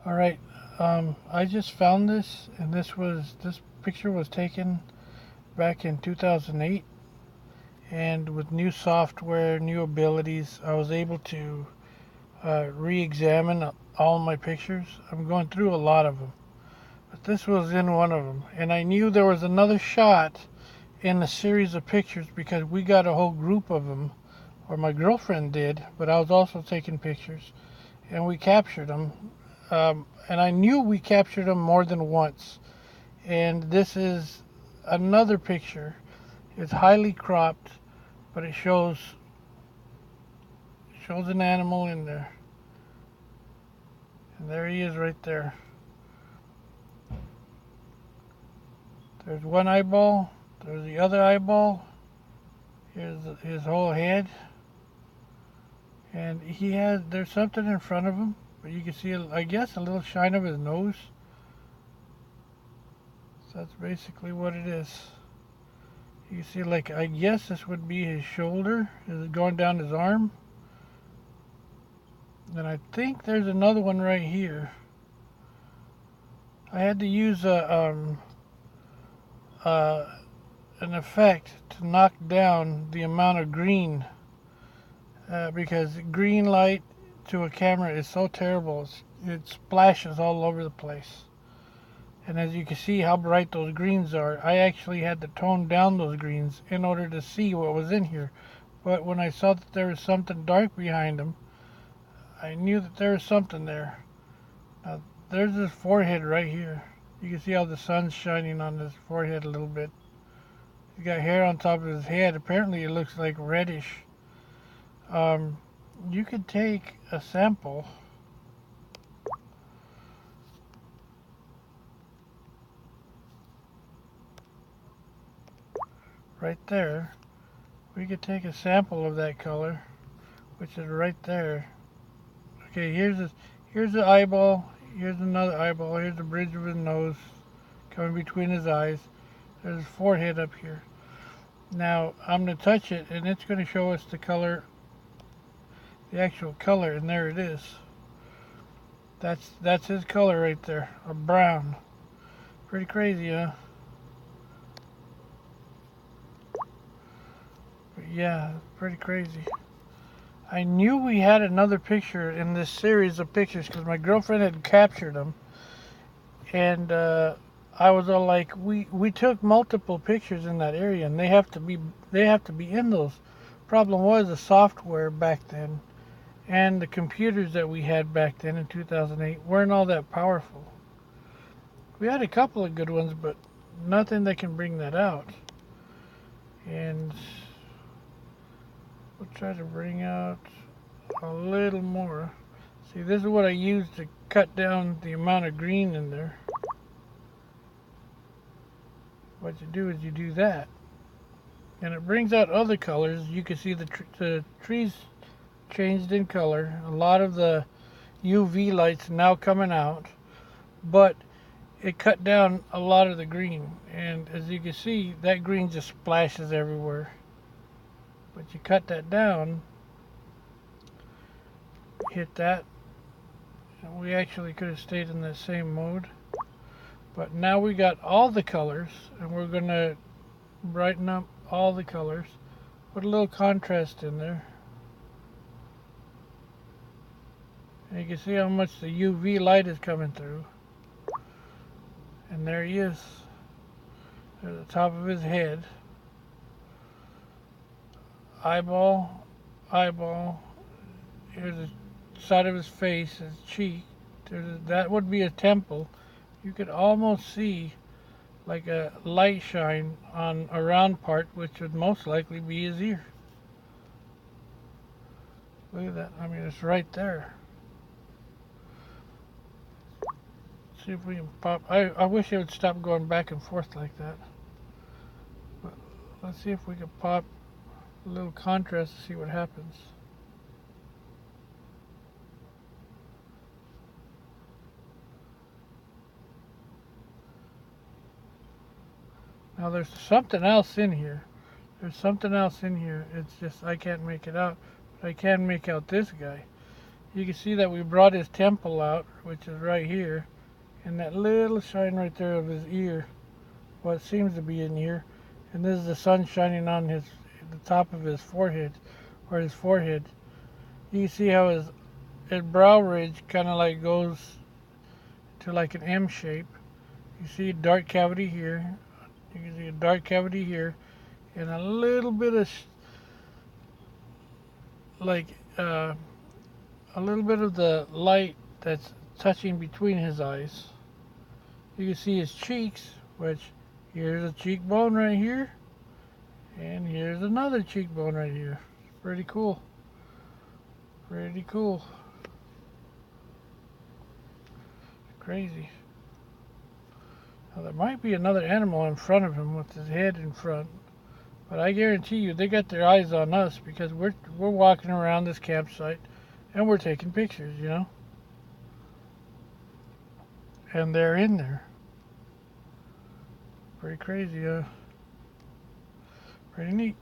All right, I just found this, and this picture was taken back in 2008, and with new software, new abilities, I was able to re-examine all my pictures. I'm going through a lot of them, but this was in one of them, and I knew there was another shot in the series of pictures because we got a whole group of them, or my girlfriend did, but I was also taking pictures, and we captured them. And I knew we captured them more than once. And this is another picture. It's highly cropped, but it shows an animal in there. And there he is right there. There's one eyeball. There's the other eyeball. Here's his whole head. And there's something in front of him. But you can see, I guess, a little shine of his nose. So that's basically what it is. You see, like, I guess this would be his shoulder. Is it going down his arm? And I think there's another one right here. I had to use an effect to knock down the amount of green because green light to a camera is so terrible. It splashes all over the place. And as you can see how bright those greens are, I actually had to tone down those greens in order to see what was in here. But when I saw that there was something dark behind them, I knew that there was something there. Now, there's his forehead right here. You can see how the sun's shining on his forehead a little bit. He's got hair on top of his head. Apparently it looks like reddish. You could take a sample right there. We could take a sample of that color, which is right there. Okay, here's the eyeball. Here's another eyeball. Here's the bridge of his nose coming between his eyes. There's his forehead up here. Now I'm going to touch it, and it's going to show us the color, the actual color, and there it is. That's his color right there, a brown. Pretty crazy, huh? But yeah, pretty crazy. I knew we had another picture in this series of pictures because my girlfriend had captured them, and I was all like, we took multiple pictures in that area, and they have to be in those. Problem was the software back then, and the computers that we had back then in 2008 weren't all that powerful. We had a couple of good ones, but nothing that can bring that out. And we'll try to bring out a little more. See, this is what I use to cut down the amount of green in there. What you do is you do that, and it brings out other colors. You can see the trees changed in color. A lot of the UV lights now coming out, but it cut down a lot of the green. And as you can see, that green just splashes everywhere. But you cut that down, hit that, and we actually could have stayed in that same mode. But now we got all the colors, and we're going to brighten up all the colors. Put a little contrast in there. And you can see how much the UV light is coming through. And there he is. At the top of his head. Eyeball, eyeball. Here's the side of his face, his cheek. That would be a temple. You could almost see like a light shine on a round part, which would most likely be his ear. Look at that. I mean, it's right there. See if we can pop. I wish it would stop going back and forth like that. But let's see if we can pop a little contrast to see what happens. Now there's something else in here. There's something else in here. It's just I can't make it out. But I can make out this guy. You can see that we brought his temple out, which is right here, and that little shine right there of his ear, what seems to be an ear, and this is the sun shining on the top of his forehead, or his forehead. You can see how his brow ridge kind of like goes to like an M shape. You see a dark cavity here. You can see a dark cavity here, and a little bit of like a little bit of the light that's touching between his eyes. You can see his cheeks, which here's a cheekbone right here, and here's another cheekbone right here. It's pretty cool. Pretty cool. Crazy. Now there might be another animal in front of him with his head in front, but I guarantee you they got their eyes on us because we're walking around this campsite and we're taking pictures, you know. And they're in there. Pretty crazy, Pretty neat.